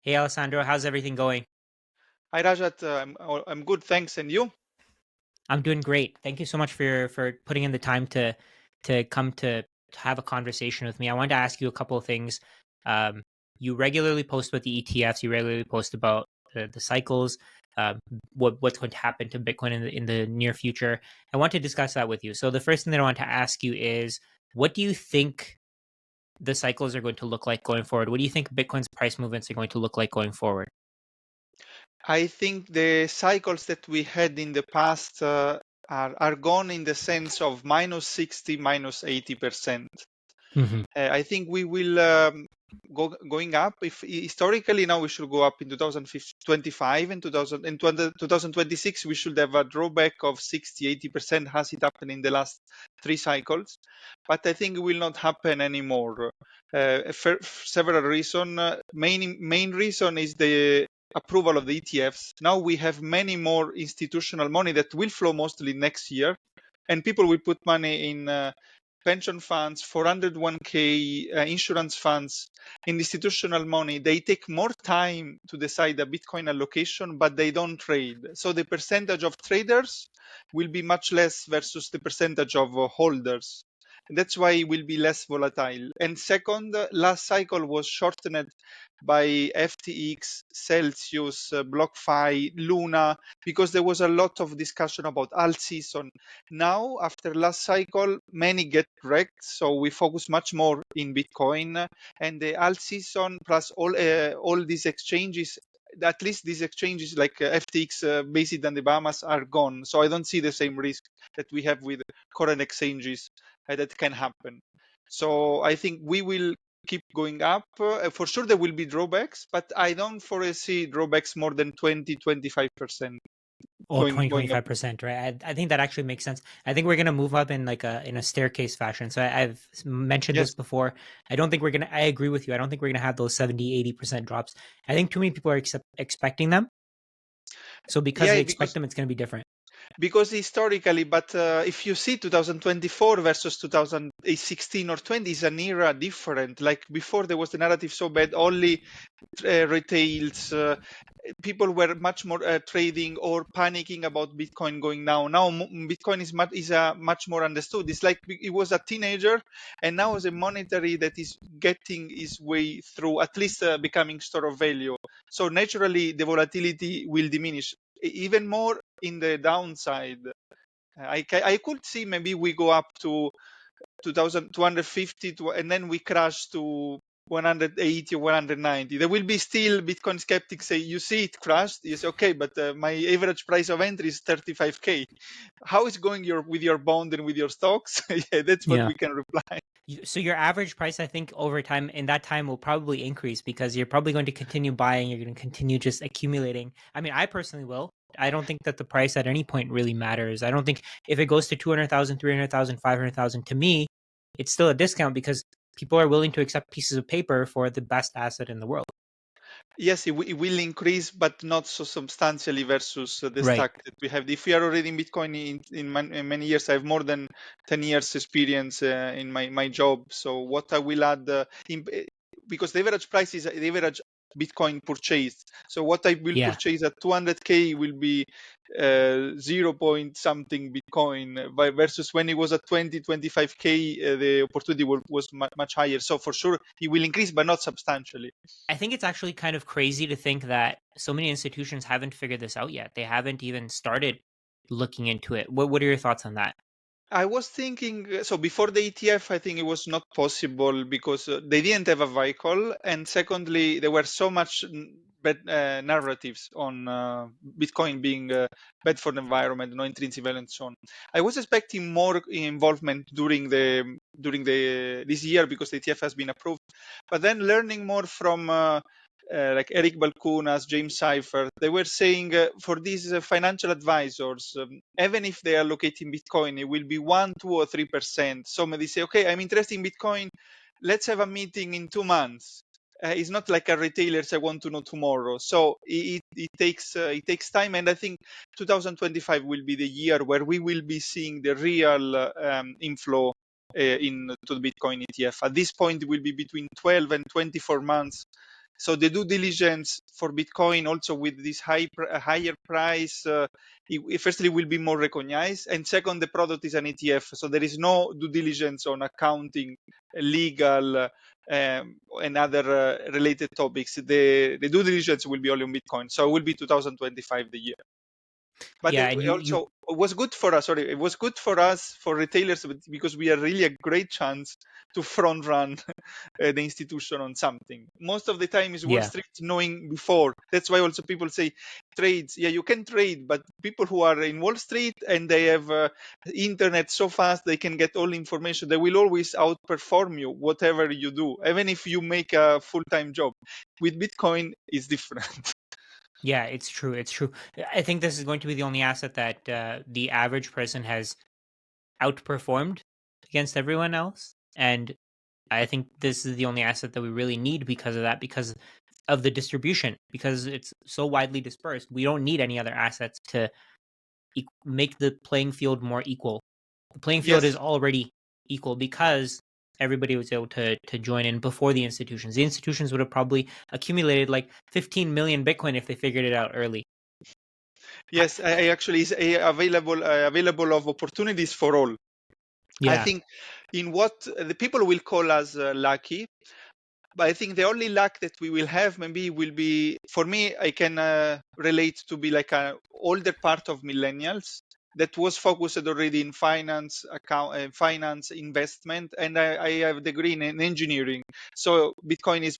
Hey Alessandro, how's everything going? Hi Rajat, I'm good, thanks. And you? I'm doing great. Thank you so much for putting in the time to come to have a conversation with me. I wanted to ask you a couple of things. Um, you regularly post about the ETFs. You regularly post about the cycles. What's going to happen to Bitcoin in the near future? I want to discuss that with you. So the first thing that I want to ask you is, what do you think the cycles are going to look like going forward? What do you think Bitcoin's price movements are going to look like going forward? I think the cycles that we had in the past are gone in the sense of minus 60, minus 80%. Hmm. I think we will going up. If historically now we should go up in 2025 and 2026 we should have a drawback of 60, 80% as it happened in the last three cycles. But I think it will not happen anymore. For several reasons. Main reason is the approval of the ETFs. Now we have many more institutional money that will flow mostly next year, and people will put money in pension funds, 401k, insurance funds, in institutional money. They take more time to decide a Bitcoin allocation, but they don't trade. So the percentage of traders will be much less versus the percentage of holders. And that's why it will be less volatile. And second, last cycle was shortened by FTX, Celsius, BlockFi, Luna, because there was a lot of discussion about alt season. Now, after last cycle, many get wrecked, so we focus much more in Bitcoin, and the alt season plus all these exchanges. At least these exchanges like FTX based on the Bahamas are gone, so I don't see the same risk that we have with current exchanges that can happen. So I think we will keep going up. For sure, there will be drawbacks, but I don't foresee drawbacks more than 20-25% Oh, going twenty twenty going up. five percent right? I think that actually makes sense. I think we're going to move up in like a staircase fashion. So I've mentioned this Yes. before. I don't think we're going to, I agree with you. I don't think we're going to have those 70-80% drops. I think too many people are expecting them. So because they Yeah, expect them, it's going to be different. because historically, but if you see 2024 versus 2016 or 20 is an era different. Like before, there was the narrative so bad, only retails, people were much more trading or panicking about Bitcoin going down. Now Bitcoin is much more understood. It's like it was a teenager, and now as a monetary that is getting its way through, at least becoming store of value. So naturally, the volatility will diminish even more in the downside. I could see maybe we go up to 2250 and then we crash to 180 or 190. There will be still Bitcoin skeptics say, you see it crashed. You say, okay, but my average price of entry is 35K. How is going with your bond and with your stocks? Yeah, that's what Yeah. we can reply. So your average price, I think, over time in that time will probably increase because you're probably going to continue buying. You're going to continue just accumulating. I mean, I personally will. I don't think that the price at any point really matters. I don't think if it goes to 200,000, 300,000, 500,000, to me, it's still a discount because people are willing to accept pieces of paper for the best asset in the world. Yes, it will increase, but not so substantially versus the Right. stack that we have. If we are already in Bitcoin in many years, I have more than 10 years experience in my job. So what I will add, because the average price is the average Bitcoin purchased. So what I will Yeah. purchase at 200K will be 0 point something Bitcoin versus when it was at 20, 25K, the opportunity was much higher. So for sure, it will increase, but not substantially. I think it's actually kind of crazy to think that so many institutions haven't figured this out yet. They haven't even started looking into it. What are your thoughts on that? I was thinking, so before the ETF, I think it was not possible because they didn't have a vehicle. And secondly, there were so much bad narratives on Bitcoin being bad for the environment, no intrinsic value, and so on. I was expecting more involvement during the this year because the ETF has been approved. But then learning more from like Eric Balkunas, James Seifert, they were saying for these financial advisors, even if they allocate in Bitcoin, it will be 1, 2, or 3%. So they say, okay, I'm interested in Bitcoin. Let's have a meeting in 2 months. It's not like a retailer I want to know tomorrow. So it takes time, and I think 2025 will be the year where we will be seeing the real inflow into the Bitcoin ETF. At this point, it will be between 12 and 24 months So the due diligence for Bitcoin, also with this higher price, it firstly will be more recognized, and second, the product is an ETF, so there is no due diligence on accounting, legal, and other related topics. The due diligence will be only on Bitcoin, so it will be 2025 the year. But Yeah, it and you also was good for us. Sorry, it was good for us, for retailers, because we are really a great chance to front run the institution on something. Most of the time is Wall yeah. Street knowing before. That's why also people say trades. Yeah, you can trade, but people who are in Wall Street and they have internet so fast they can get all information. They will always outperform you, whatever you do, even if you make a full-time job. With Bitcoin, it's different. Yeah, it's true. It's true. I think this is going to be the only asset that the average person has outperformed against everyone else. And I think this is the only asset that we really need because of that, because of the distribution, because it's so widely dispersed. We don't need any other assets to make the playing field more equal. The playing field is Yes. already equal because everybody was able to join in before the institutions. The institutions would have probably accumulated like 15 million Bitcoin if they figured it out early. Yes, I actually is available of opportunities for all. I Yeah. think in what the people will call us lucky, but I think the only luck that we will have maybe will be, for me, I can relate to be like a older part of millennials that was focused already in finance, finance, investment, and I have a degree in engineering. So Bitcoin is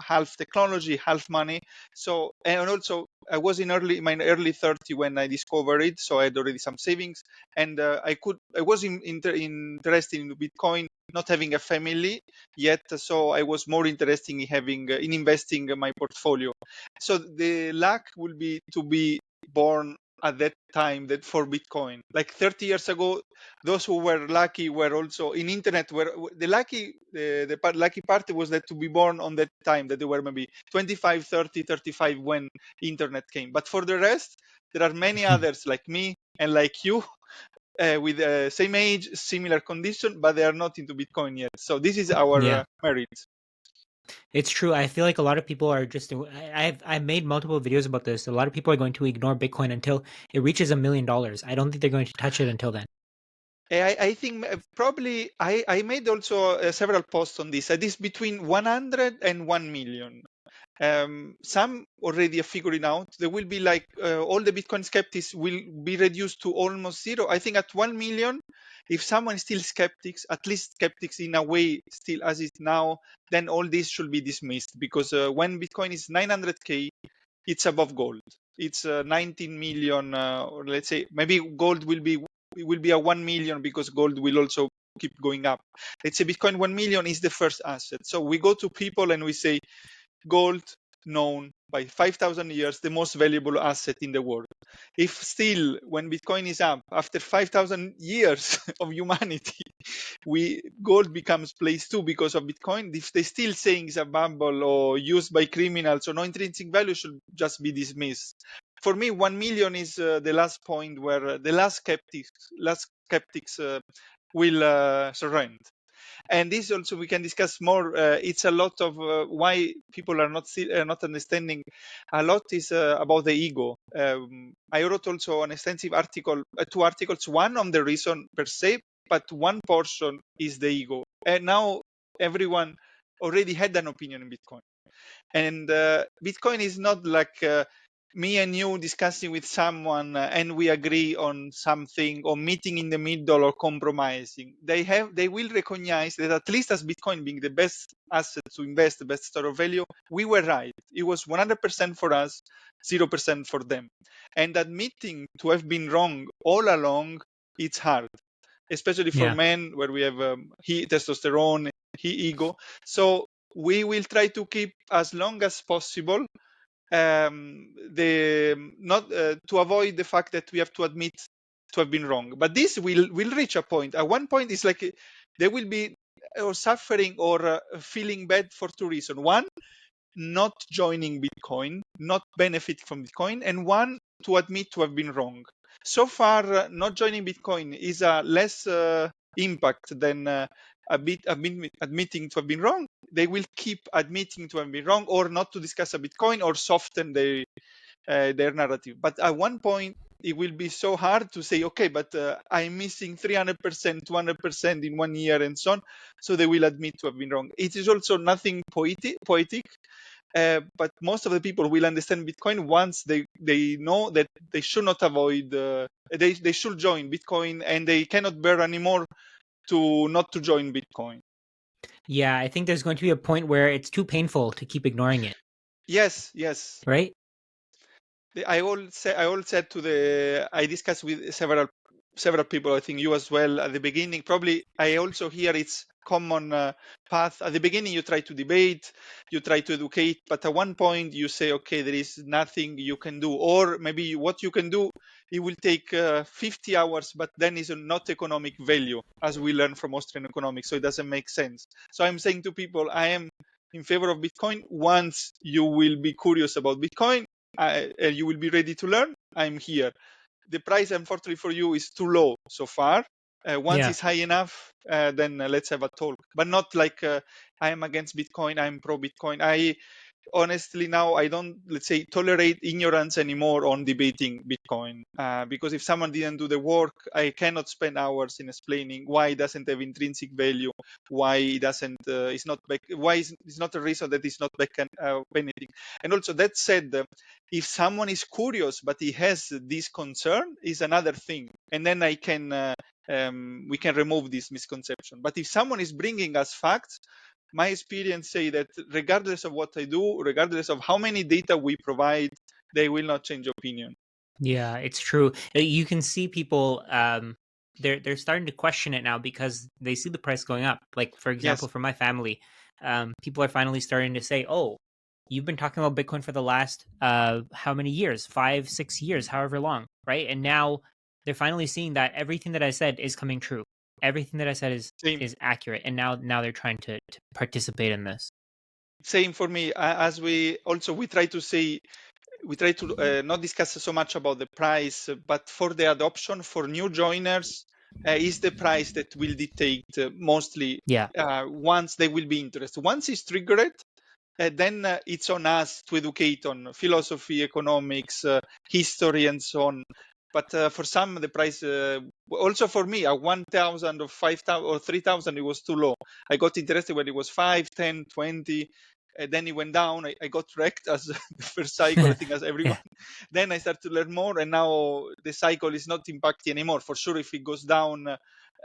half technology, half money. So, and also I was in my early 30 when I discovered it, so I had already some savings, and I was interested in Bitcoin, not having a family yet, so I was more interested in having in investing my portfolio. So the luck will be to be born at that time, that for Bitcoin, like 30 years ago, those who were lucky were also in internet. Were the lucky part was that to be born on that time, that they were maybe 25, 30, 35 when internet came. But for the rest, there are many others like me and like you, with same age, similar condition, but they are not into Bitcoin yet. So this is our Yeah. merit. It's true. I feel like a lot of people are just. I've made multiple videos about this. A lot of people are going to ignore Bitcoin until it reaches $1 million. I don't think they're going to touch it until then. I think probably I made also several posts on this. It is between 100 and 1 million. Some already are figuring out. There will be like all the Bitcoin skeptics will be reduced to almost zero. I think at 1 million, if someone is still skeptics, at least skeptics in a way still as is now, then all this should be dismissed, because when Bitcoin is 900K, it's above gold. It's 19 million, or let's say maybe gold will be, it will be a 1 million, because gold will also keep going up. Let's say Bitcoin 1 million is the first asset. So we go to people and we say, gold known by 5,000 years, the most valuable asset in the world. If still, when Bitcoin is up after 5,000 years of humanity, gold becomes place two because of Bitcoin, if they still saying it's a bubble or used by criminals or no intrinsic value, should just be dismissed. For me, 1 million is the last point where the last skeptics will surrender. And this also we can discuss more. It's a lot of why people are not understanding. A lot is about the ego. I wrote also an extensive article, two articles, one on the reason per se, but one portion is the ego. And now everyone already had an opinion in Bitcoin. And Bitcoin is not like me and you discussing with someone and we agree on something, or meeting in the middle, or compromising. They will recognize that, at least as Bitcoin being the best asset to invest, the best store of value, we were right. It was 100% for us, 0% for them. And admitting to have been wrong all along, it's hard, especially for Yeah. men, where we have testosterone, ego. So we will try to keep as long as possible, the not to avoid the fact that we have to admit to have been wrong. But this will reach a point. At one point, it's like there will be or suffering or feeling bad for two reasons. One, not joining Bitcoin, not benefit from Bitcoin, and one, to admit to have been wrong. So far, not joining Bitcoin is a less impact than admitting to have been wrong. they will keep admitting to have been wrong, or not to discuss a Bitcoin, or soften their narrative. But at one point, it will be so hard to say, okay, but I'm missing 300%, 200% in 1 year, and so on. So they will admit to have been wrong. It is also nothing poetic, but most of the people will understand Bitcoin once they know that they should not avoid, they should join Bitcoin, and they cannot bear anymore to not to join Bitcoin. Yeah, I think there's going to be a point where it's too painful to keep ignoring it, Yes. right? I all said to I discussed with several people, I think you as well, at the beginning. Probably I also hear it's common path. At the beginning, you try to debate, you try to educate, but at one point you say, okay, there is nothing you can do, or maybe what you can do, it will take 50 hours, but then is not economic value, as we learn from Austrian economics, so it doesn't make sense. So I'm saying to people, I am in favor of Bitcoin once you will be curious about Bitcoin. You will be ready to learn. I'm here. The price, unfortunately for you, is too low so far. Once Yeah. it's high enough, then let's have a talk. But not like I am against Bitcoin, I'm pro Bitcoin. I honestly now I don't, let's say, tolerate ignorance anymore on debating Bitcoin, because if someone didn't do the work, I cannot spend hours in explaining why it doesn't have intrinsic value, why it doesn't, it's not back, why it's not a reason that it's not back anything. And also, that said, if someone is curious but he has this concern, is another thing, and then I can we can remove this misconception. But if someone is bringing us facts, my experience say that regardless of what I do, regardless of how many data we provide, they will not change opinion. Yeah, it's true. You can see people they're starting to question it now because they see the price going up. Like for Yes, example, for my family, people are finally starting to say, "Oh, you've been talking about Bitcoin for the last how many years? 5, 6 years, however long, right?" And now they're finally seeing that everything that I said is coming true. Everything that I said same. is accurate, and now they're trying to participate in this. Same for me. As we try to say, we try to not discuss so much about the price, but for the adoption for new joiners, is the price that will dictate mostly Yeah. once they will be interested. Once it's triggered, then it's on us to educate on philosophy, economics, history, and so on. But for some, the price, also for me, at 1,000 or 5,000 or 3,000, it was too low. I got interested when it was 5, 10, 20. Then it went down. I got wrecked as the first cycle, I think, as everyone. Yeah. Then I started to learn more, and now the cycle is not impacting anymore. For sure, if it goes down,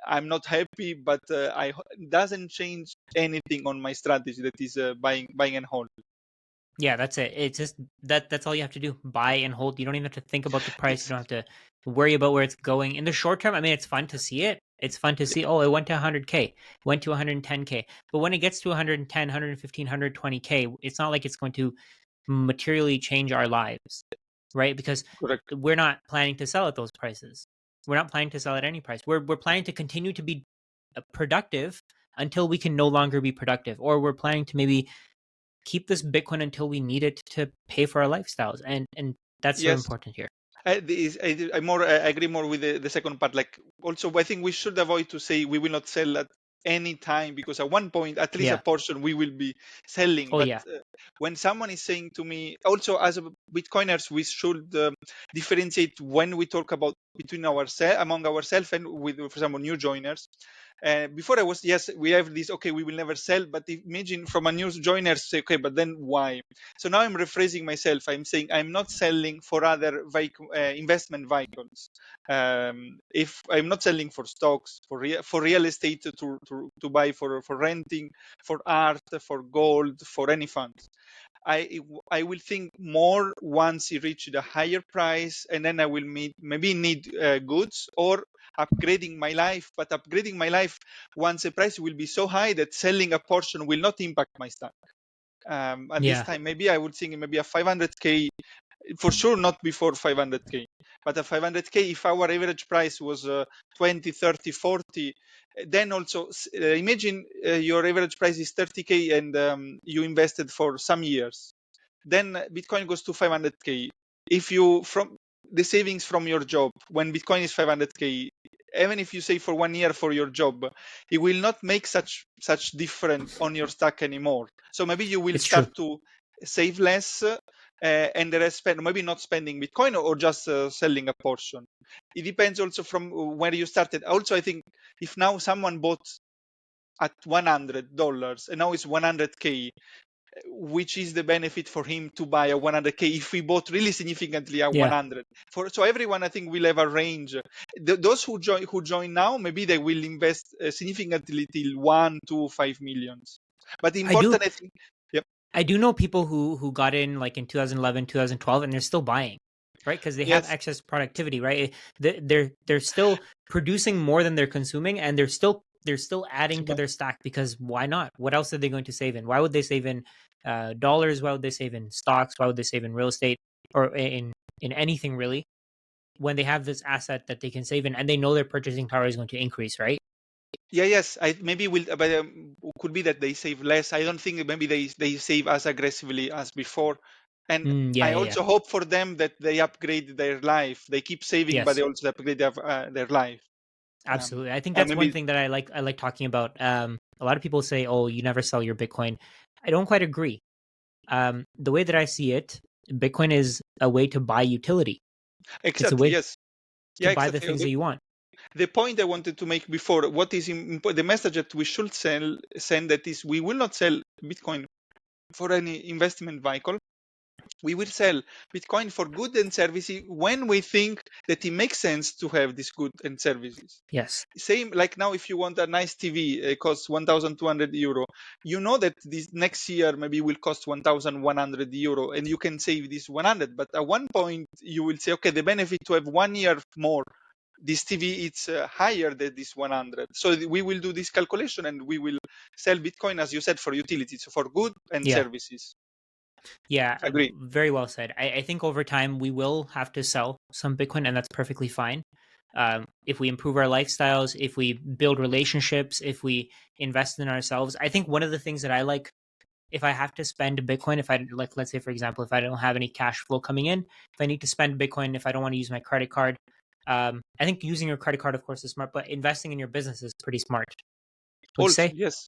I'm not happy, but it doesn't change anything on my strategy. That is buying and hold. Yeah, that's it. It's just that's all you have to do. Buy and hold. You don't even have to think about the price. You Yes, don't have to worry about where it's going. In the short term, I mean, it's fun to see it. It's fun to see, oh, it went to 100K, went to 110K. But when it gets to 110, 115, 120K, it's not like it's going to materially change our lives, right? Because correct. we're not planning to sell at those prices. We're not planning to sell at any price. We're planning to continue to be productive until we can no longer be productive, or we're planning to maybe keep this Bitcoin until we need it to pay for our lifestyles, and that's so Yes. important here. I agree more with the second part. Like, also, I think we should avoid to say we will not sell at any time, because at one point, at least a Yeah. portion, we will be selling. Oh But yeah. when someone is saying to me, also as a Bitcoiners, we should differentiate when we talk about between ourselves, among ourselves, and with, for example, new joiners. Before I was, yes, we have this, okay, we will never sell. But imagine from a new joiner say, okay, but then why? So now I'm rephrasing myself. I'm saying I'm not selling for other investment vehicles. If I'm not selling for stocks, for real estate to buy, for renting, for art, for gold, for any funds. I will think more once it reached a higher price, and then I will maybe need goods, or upgrading my life. But upgrading my life once the price will be so high that selling a portion will not impact my stock. At this Yeah. time, maybe I would think maybe a 500K, for sure not before 500K, but a 500K, if our average price was 20, 30, 40, then also imagine your average price is 30K, and you invested for some years. Then Bitcoin goes to 500K. If you, from the savings from your job, when Bitcoin is 500K, even if you save for 1 year for your job, it will not make such difference on your stack anymore. So maybe you will It's true. start to save less, and the rest spend, maybe not spending Bitcoin or just selling a portion. It depends also from where you started. Also, I think if now someone bought at $100 and now it's 100K, which is the benefit for him to buy a 100K if we bought really significantly at Yeah. 100? So everyone, I think, will have a range. Those who join now, maybe they will invest significantly till 1 to 5 millions. But I do important, I think. Yep. I do know people who got in like in 2011, 2012, and they're still buying, right? Because they have Yes. excess productivity, right? They're still producing more than they're consuming, and they're still adding to their stack because why not? What else are they going to save in? Why would they save in dollars? Why would they save in stocks? Why would they save in real estate or in anything really? When they have this asset that they can save in, and they know their purchasing power is going to increase, right? Yeah, yes. I maybe will, but could be that they save less. I don't think maybe they save as aggressively as before. And Yeah, I yeah, yeah. also hope for them that they upgrade their life. They keep saving, but Yes. they also upgrade their life. Absolutely. I think And that's one maybe thing that I like talking about. A lot of people say, "Oh, you never sell your Bitcoin." I don't quite agree. The way that I see it, Bitcoin is a way to buy utility. It's a exactly, way yes. to Yeah, buy the exactly. things that you want. The point I wanted to make before, what is the message that we should send, that is, we will not sell Bitcoin for any investment vehicle. We will sell Bitcoin for goods and services when we think that it makes sense to have these goods and services. Yes. Same like now, if you want a nice TV, it costs 1,200 euro. You know that this next year maybe will cost 1,100 euro, and you can save this 100. But at one point, you will say, okay, the benefit to have 1 year more this TV, it's higher than this 100. So we will do this calculation and we will sell Bitcoin, as you said, for utility, so for good and Yeah. services. Yeah. Agree. Very well said. I think over time we will have to sell some Bitcoin, and that's perfectly fine. If we improve our lifestyles, if we build relationships, if we invest in ourselves, I think one of the things that I like, if I have to spend Bitcoin, if I like, let's say for example, if I don't have any cash flow coming in, if I need to spend Bitcoin, if I don't want to use my credit card, I think using your credit card, of course, is smart, but investing in your business is pretty smart. Would you Also, say? yes.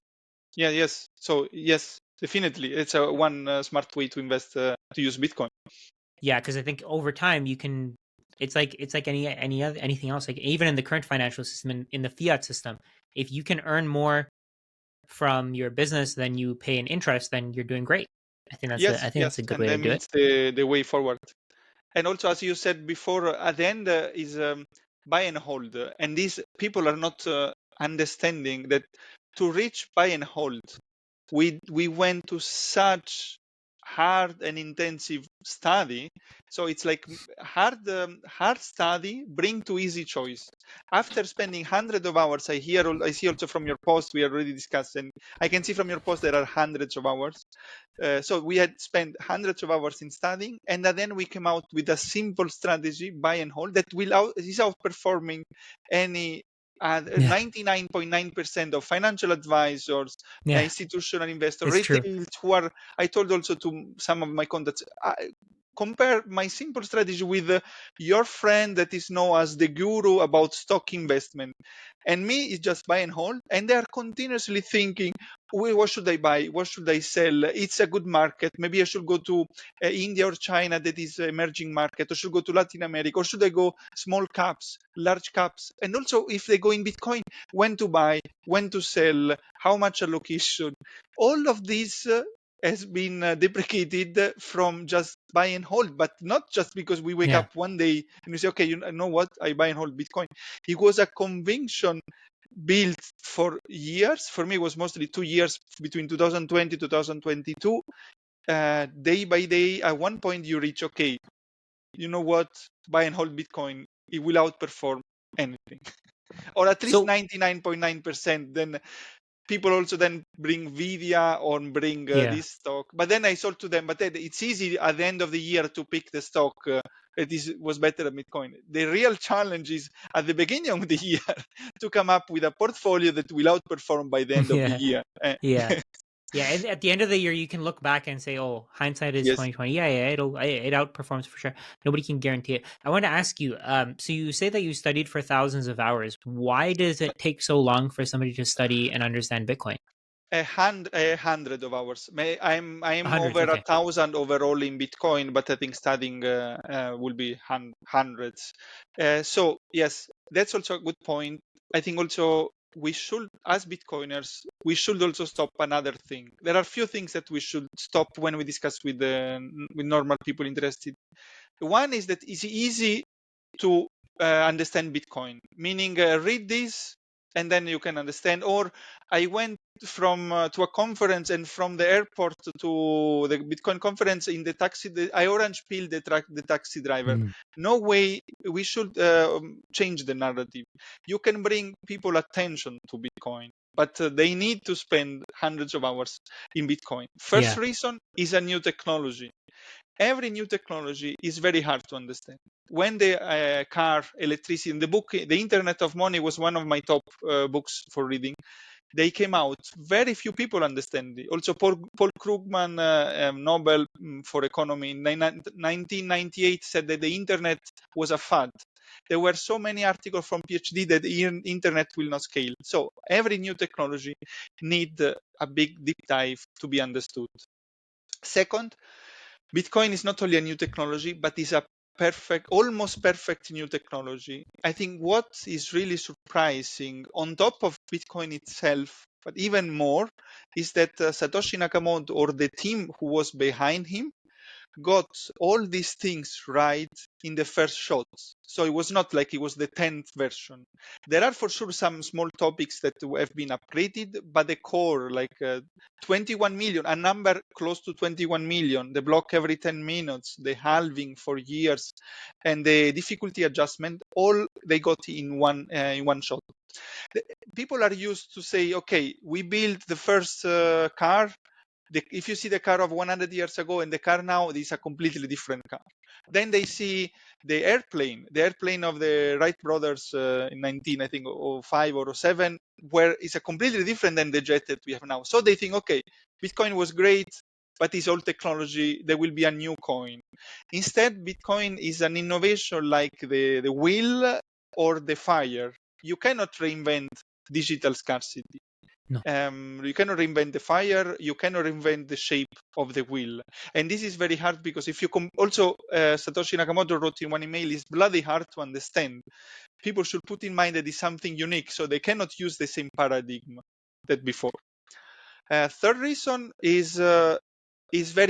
Yeah, yes. So, yes, definitely. It's a one smart way to invest, to use Bitcoin. Yeah, because I think over time you can. It's like any other anything else. Like even in the current financial system, in the fiat system, if you can earn more from your business than you pay in interest, then you're doing great. I Yes, think that's yes. a good And way to then do it. it's the way forward. And also, as you said before, at the end is buy and hold. And these people are not understanding that to reach buy and hold, we went to such hard and intensive study. So it's like hard study bring to easy choice. After spending hundreds of hours, I see also from your post we already discussed, and I can see from your post there are hundreds of hours. So we had spent hundreds of hours in studying, and then we came out with a simple strategy, buy and hold, that is outperforming any Yeah, 99.9% of financial advisors, yeah, institutional investors, it's true. retail who are. I told also to some of my contacts, compare my simple strategy with your friend that is known as the guru about stock investment, and me is just buy and hold, and they are continuously thinking, what should I buy, what should I sell, it's a good market, maybe I should go to India or China, that is emerging market, or should go to Latin America, or should I go small caps, large caps, and also if they go in Bitcoin, when to buy, when to sell, how much allocation. All of this has been deprecated from just buy and hold, but not just because we wake Yeah, up one day and we say, okay, you know what, I buy and hold Bitcoin. It was a conviction built for years. For me, it was mostly 2 years between 2020 2022. Day by day, at one point you reach, okay, you know what, buy and hold Bitcoin, it will outperform anything, or at least so 99.9%. Then people also then bring Nvidia or bring yeah, this stock, but then I sold to them. But then it's easy at the end of the year to pick the stock that was better than Bitcoin. The real challenge is at the beginning of the year to come up with a portfolio that will outperform by the end of the yeah, year. yeah. Yeah, and at the end of the year, you can look back and say, "Oh, hindsight is Yes. 2020." Yeah, yeah, it outperforms for sure. Nobody can guarantee it. I want to ask you. So you say that you studied for thousands of hours. Why does it take so long for somebody to study and understand Bitcoin? A hundred of hours. I'm Hundreds. over Okay. 1,000 overall in Bitcoin, but I think studying will be hundreds. So yes, that's also a good point. I think also we should, as Bitcoiners, we should also stop another thing. There are few things that we should stop when we discuss with normal people interested. One is that it's easy to understand Bitcoin, meaning read this and then you can understand. Or I went from to a conference, and from the airport to the Bitcoin conference in the taxi, I orange pilled the taxi driver. Mm. No way. We should change the narrative. You can bring people attention to Bitcoin, but they need to spend hundreds of hours in Bitcoin. First Yeah. reason is a new technology. Every new technology is very hard to understand. When the car, electricity, in the book, The Internet of Money was one of my top books for reading. They came out. Very few people understand it. Also, Paul Krugman, Nobel for Economy in 1998, said that the Internet was a fad. There were so many articles from PhD that the Internet will not scale. So every new technology need a big deep dive to be understood. Second, Bitcoin is not only a new technology, but is a perfect, almost perfect new technology. I think what is really surprising on top of Bitcoin itself, but even more, is that Satoshi Nakamoto, or the team who was behind him, got all these things right in the first shot. So it was not like it was the 10th version. There are for sure some small topics that have been upgraded, but the core, like 21 million, a number close to 21 million, the block every 10 minutes, the halving for years, and the difficulty adjustment, all they got in one shot. People are used to say, okay, we built the first car. If you see the car of 100 years ago and the car now, it is a completely different car. Then they see the airplane of the Wright brothers in 19, I think, or 5 or 7, where it's a completely different than the jet that we have now. So they think, okay, Bitcoin was great, but it's old technology. There will be a new coin. Instead, Bitcoin is an innovation like the wheel or the fire. You cannot reinvent digital scarcity. No. You cannot reinvent the fire, you cannot reinvent the shape of the wheel. And this is very hard because if you also, Satoshi Nakamoto wrote in one email, it's bloody hard to understand. People should put in mind that it's something unique, so they cannot use the same paradigm that before. Third reason is very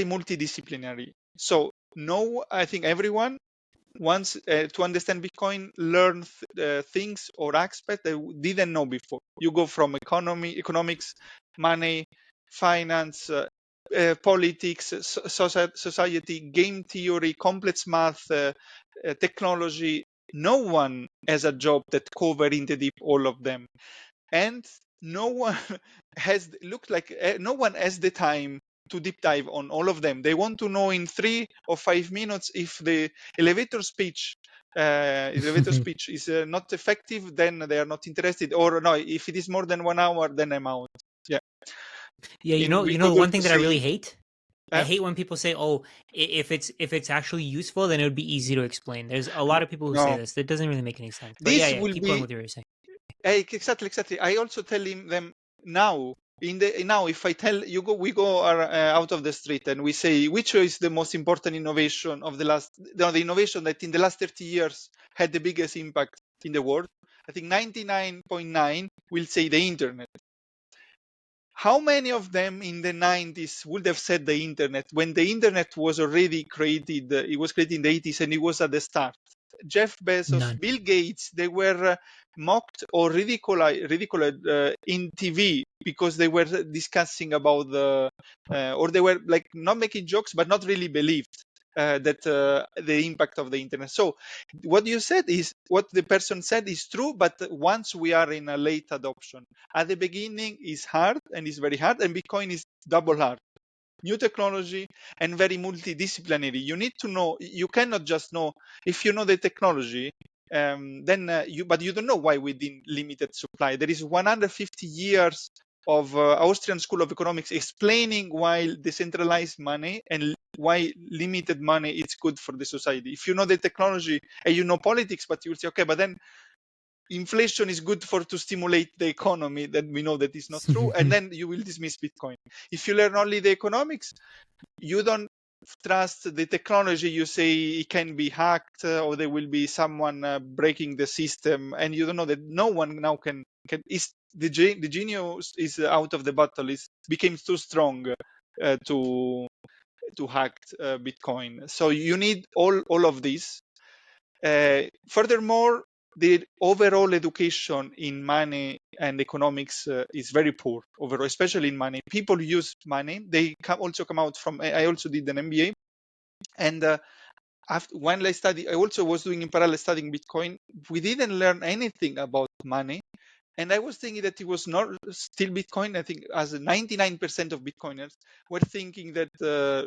multidisciplinary. So I think everyone wants to understand Bitcoin, learn things or aspects they didn't know before. You go from economics, money, finance, politics, society, game theory, complex math, technology. No one has a job that cover into deep all of them, and no one no one has the time to deep dive on all of them. They want to know in 3 or 5 minutes if the elevator speech is not effective, then they are not interested. Or no, if it is more than 1 hour, then I'm out. Yeah. Yeah, We the could one also thing that I really say, hate. I uh, hate when people say, "Oh, if it's actually useful, then it would be easy to explain." There's a lot of people who say no, this. That doesn't really make any sense. But yeah, this yeah, will keep going be with what you're saying. exactly. I also tell them now. Now, if I tell you, we go out of the street and we say which is the most important innovation of the innovation that in the last 30 years had the biggest impact in the world. I think 99.9 will say the internet. How many of them in the 90s would have said the internet when the internet was already created? It was created in the 80s and it was at the start. Jeff Bezos, None. Bill Gates, they were mocked or ridiculed in TV because they were discussing about or they were like not making jokes, but not really believed that the impact of the internet. So what you said is what the person said is true, but once we are in a late adoption, at the beginning is hard and is very hard, and Bitcoin is double hard. New technology and very multidisciplinary. You need to know. You cannot just know if you know the technology. But you don't know why within limited supply. There is 150 years of Austrian School of Economics explaining why decentralized money and why limited money is good for the society. If you know the technology and you know politics, but you will say, okay, but then inflation is good for to stimulate the economy, then we know that is not true, and then you will dismiss Bitcoin. If you learn only the economics, you don't trust the technology, you say it can be hacked or there will be someone breaking the system, and you don't know that no one now can is the genius is out of the bottle, is became too strong to hack Bitcoin. So you need all of this. Furthermore, the overall education in money and economics is very poor overall, especially in money. People use money. They also come out from. I also did an MBA, and after when I studied, I also was doing in parallel studying Bitcoin. We didn't learn anything about money, and I was thinking that it was not still Bitcoin. I think as 99% of Bitcoiners were thinking that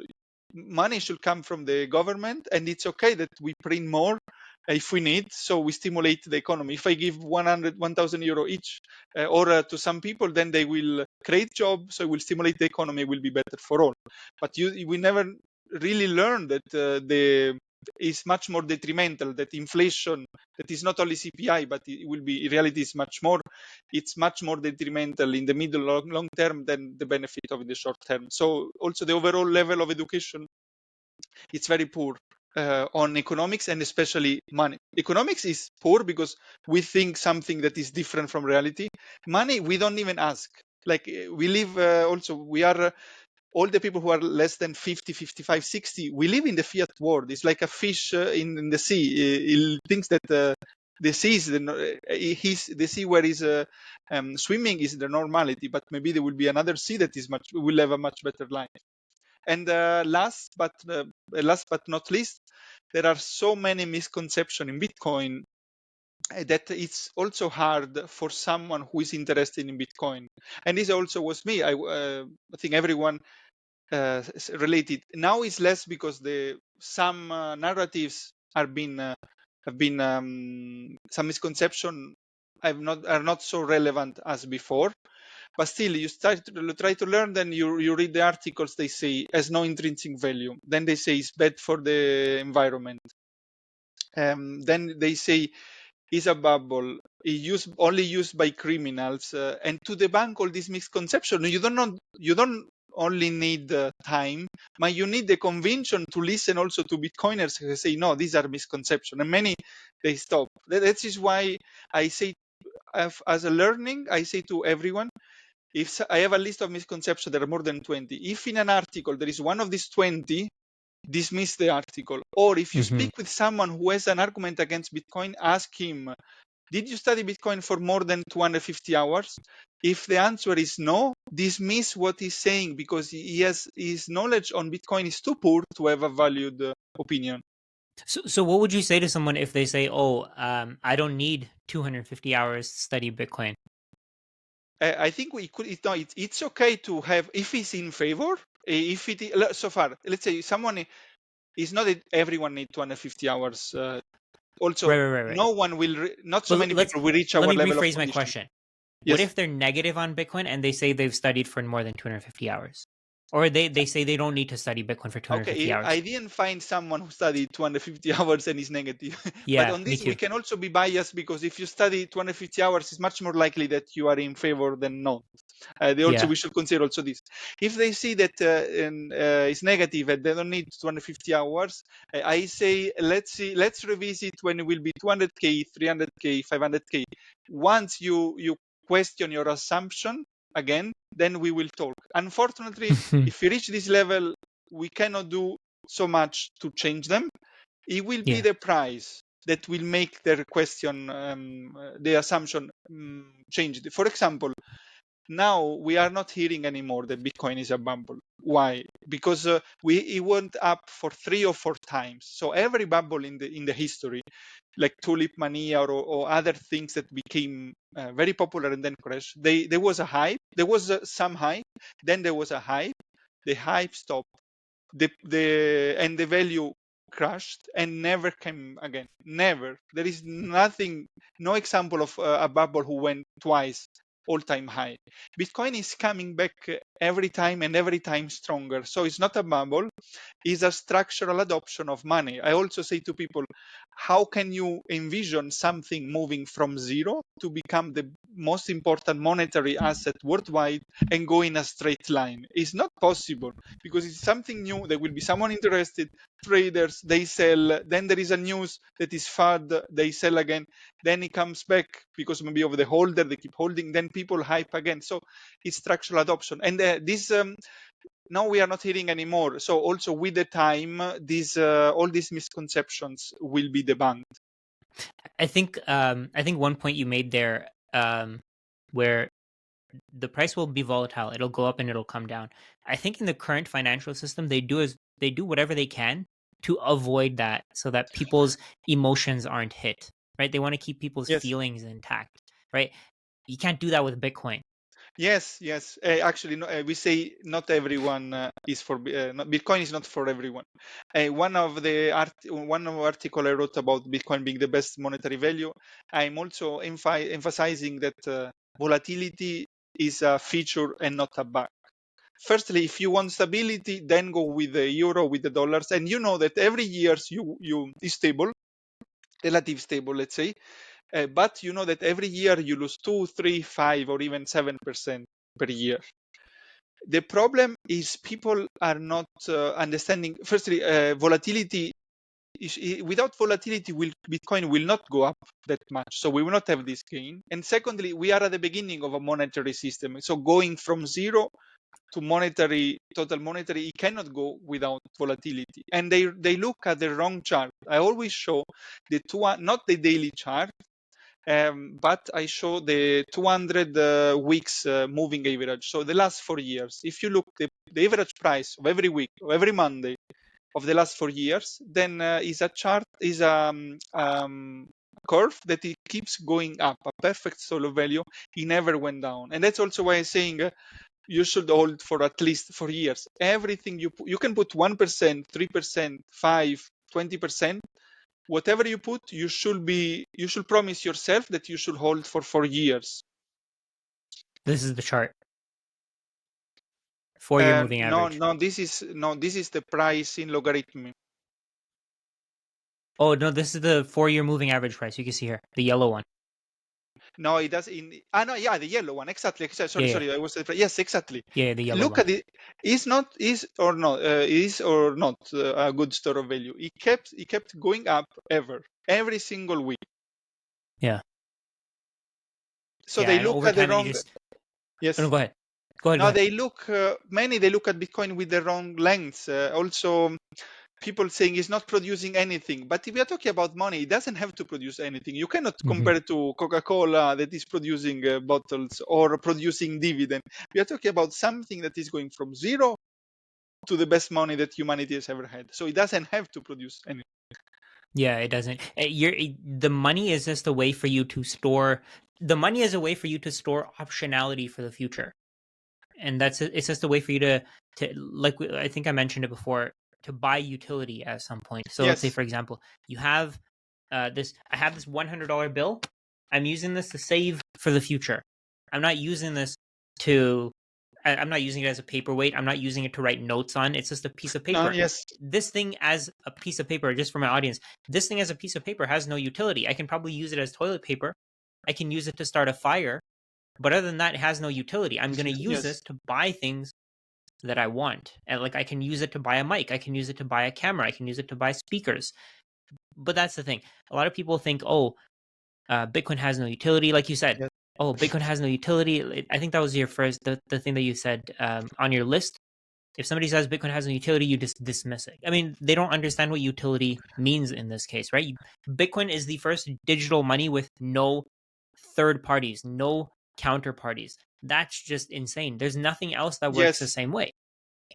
money should come from the government, and it's okay that we print more if we need, so we stimulate the economy. If I give 1,000 euro each or to some people, then they will create jobs, so it will stimulate the economy, will be better for all. But we never really learned that the is much more detrimental, that inflation, that is not only CPI, but it will be, in reality is much more, it's much more detrimental in the middle long term than the benefit of the short term. So also the overall level of education, it's very poor on economics, and especially money. Economics is poor because we think something that is different from reality. Money, we don't even ask. Like we live also, we are all the people who are less than 50, 55, 60, we live in the fiat world. It's like a fish in the sea. He thinks that the sea is the sea where he's swimming is the normality, but maybe there will be another sea that is will have a much better life. And last but not least, there are so many misconceptions in Bitcoin that it's also hard for someone who is interested in Bitcoin. And this also was me. I think everyone related. Now it's less because some narratives have been some misconception are not so relevant as before. But still, you try to learn, then you read the articles, they say has no intrinsic value. Then they say it's bad for the environment. Then they say is a bubble, only used by criminals. And to debunk all these misconceptions, you don't only need time, but you need the conviction to listen also to Bitcoiners who say, no, these are misconceptions. And many, they stop. That is why I say, as a learning, I say to everyone, if I have a list of misconceptions, there are more than 20. If in an article there is one of these 20, dismiss the article. Or if you speak with someone who has an argument against Bitcoin, ask him, did you study Bitcoin for more than 250 hours? If the answer is no, dismiss what he's saying, because his knowledge on Bitcoin is too poor to have a valued opinion. So what would you say to someone if they say, "Oh, I don't need 250 hours to study Bitcoin"? I think we could. It's okay to have, if it's in favor. If it so far, let's say someone is not that everyone needs 250 hours. Also, Right. no one will. Not so But many people will reach our let me level of rephrase my condition. question. What Yes. if they're negative on Bitcoin and they say they've studied for more than 250 hours? Or they say they don't need to study Bitcoin for 250 Okay, I hours? didn't find someone who studied 250 hours and is negative. But Yeah, on me this, we too. can also be biased, because if you study 250 hours, it's much more likely that you are in favor than not. Yeah. We should consider also this. If they see that it's negative and they don't need 250 hours, I say let's revisit when it will be 200k, 300k, 500k. Once you question your assumption again, then we will talk. Unfortunately, if we reach this level, we cannot do so much to change them. It will be Yeah. the price that will make their question, the assumption change. For example, now we are not hearing anymore that Bitcoin is a bubble. Why? Because it went up for 3 or 4 times. So every bubble in the history, like tulip mania or other things that became very popular and then crashed, there was a hype. There was some hype. Then there was a hype. The hype stopped. And the value crashed and never came again. Never. There is nothing, no example of a bubble who went twice all-time high. Bitcoin is coming back every time and every time stronger. So it's not a bubble, it's a structural adoption of money. I also say to people, how can you envision something moving from zero to become the most important monetary asset worldwide and go in a straight line? It's not possible because it's something new. There will be someone interested, traders, they sell, then there is a news that is FUD, they sell again, then it comes back because maybe of the holder, they keep holding, then people hype again. So it's structural adoption. And this now we are not hearing anymore. So also with the time, these all these misconceptions will be debunked. I think one point you made there, where the price will be volatile. It'll go up and it'll come down. I think in the current financial system, they do whatever they can to avoid that, so that people's emotions aren't hit. Right? They want to keep people's Yes. feelings intact. Right? You can't do that with Bitcoin. Yes, yes. Actually, no, we say not everyone is for Bitcoin is not for everyone. One of the article I wrote about Bitcoin being the best monetary value, I'm also emphasizing that volatility is a feature and not a bug. Firstly, if you want stability, then go with the euro, with the dollars, and you know that every year you is stable, relative stable, let's say. But you know that every year you lose 2, 3, 5, or even 7% per year. The problem is people are not understanding. Firstly, volatility. Without volatility, Bitcoin will not go up that much. So we will not have this gain. And secondly, we are at the beginning of a monetary system. So going from zero to total monetary, it cannot go without volatility. And they look at the wrong chart. I always show not the daily chart, but I show the 200 weeks moving average. So the last 4 years, if you look the average price of every week, of every Monday of the last 4 years, then is a chart, is a curve that it keeps going up, a perfect solo value. It never went down. And that's also why I'm saying you should hold for at least 4 years. Everything you can put 1%, 3%, 5, 20%. Whatever you put, you should promise yourself that you should hold for 4 years. This is the chart. 4-year moving average. This is the price in logarithm. Oh no, this is the 4-year moving average price. You can see here, the yellow one. No, it does no, yeah, the yellow one, exactly. Sorry, Yeah. sorry, I was yes, exactly. Yeah, the yellow Look one. at it. Is or not a good store of value. It kept going up every single week. Yeah. So Yeah, they and look over at the time, wrong. Oh, Yes. no, go ahead. Go ahead. Now they look they look at Bitcoin with the wrong lens. Also, people saying it's not producing anything. But if we are talking about money, it doesn't have to produce anything. You cannot compare it to Coca-Cola that is producing bottles or producing dividend. We are talking about something that is going from zero to the best money that humanity has ever had. So it doesn't have to produce anything. Yeah, it doesn't. The money is just a way for you to store. The money is a way for you to store optionality for the future, and it's just a way for you to I think I mentioned it before, to buy utility at some point. So let's say, Yes. for example, you have this. I have this $100 bill. I'm using this to save for the future. I'm not using this to. I'm not using it as a paperweight. I'm not using it to write notes on. It's just a piece of paper. Yes. This thing as a piece of paper, just for my audience, this thing as a piece of paper has no utility. I can probably use it as toilet paper. I can use it to start a fire. But other than that, it has no utility. I'm going to use this to buy things that I want. And like I can use it to buy a mic. I can use it to buy a camera. I can use it to buy speakers. But that's the thing. A lot of people think, oh, Bitcoin has no utility. Like you said, Yes. oh, Bitcoin has no utility. I think that was your first, the thing that you said on your list. If somebody says Bitcoin has no utility, you just dismiss it. I mean, they don't understand what utility means in this case, right? Bitcoin is the first digital money with no third parties, no counterparties. That's just insane. There's nothing else that works the Yes. same way.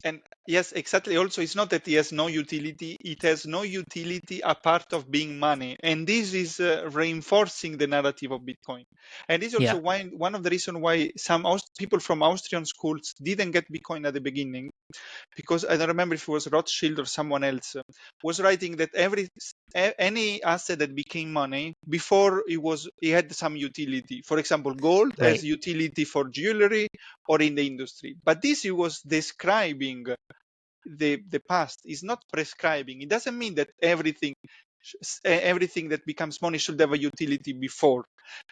And yes, exactly. Also, it's not that it has no utility. It has no utility apart of being money. And this is reinforcing the narrative of Bitcoin. And this is also Yeah. one of the reasons why some people from Austrian schools didn't get Bitcoin at the beginning. Because I don't remember if it was Rothschild or someone else was writing that every any asset that became money before it had some utility. For example, gold Right. has utility for jewelry or in the industry. But this was describing the past, is not prescribing. It doesn't mean that everything that becomes money should have a utility before.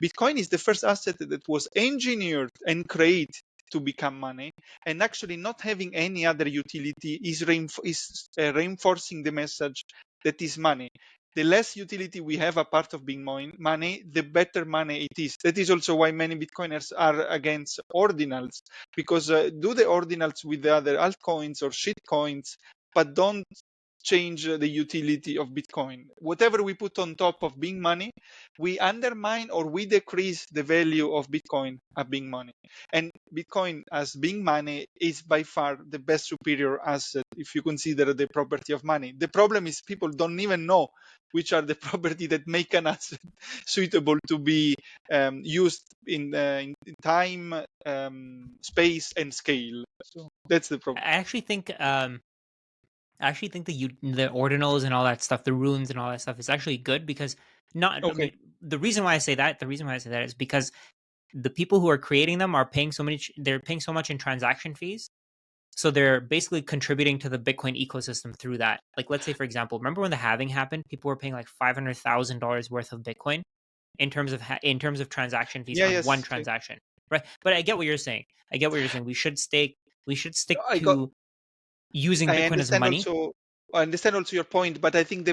Bitcoin is the first asset that was engineered and created to become money, and actually not having any other utility is reinforcing the message that is money. The less utility we have a part of being money, the better money it is. That is also why many Bitcoiners are against ordinals, because do the ordinals with the other altcoins or shitcoins, but don't change the utility of Bitcoin. Whatever we put on top of being money, we undermine or we decrease the value of Bitcoin as being money. And Bitcoin as being money is by far the best superior asset if you consider the property of money. The problem is people don't even know which are the property that make an asset suitable to be used in time, space, and scale. So that's the problem. I actually think the ordinals and all that stuff, the runes and all that stuff is actually good because not I Okay. mean, the reason why I say that is because the people who are creating them are paying so much they're paying so much in transaction fees. So they're basically contributing to the Bitcoin ecosystem through that. Like let's say for example, remember when the halving happened, people were paying like $500,000 worth of Bitcoin in terms of transaction fees Yeah. on one Yes. transaction. Right? But I get what you're saying. I get what you're saying. We should stick I got. to using I Bitcoin as understand money. also. I understand also your point, but I think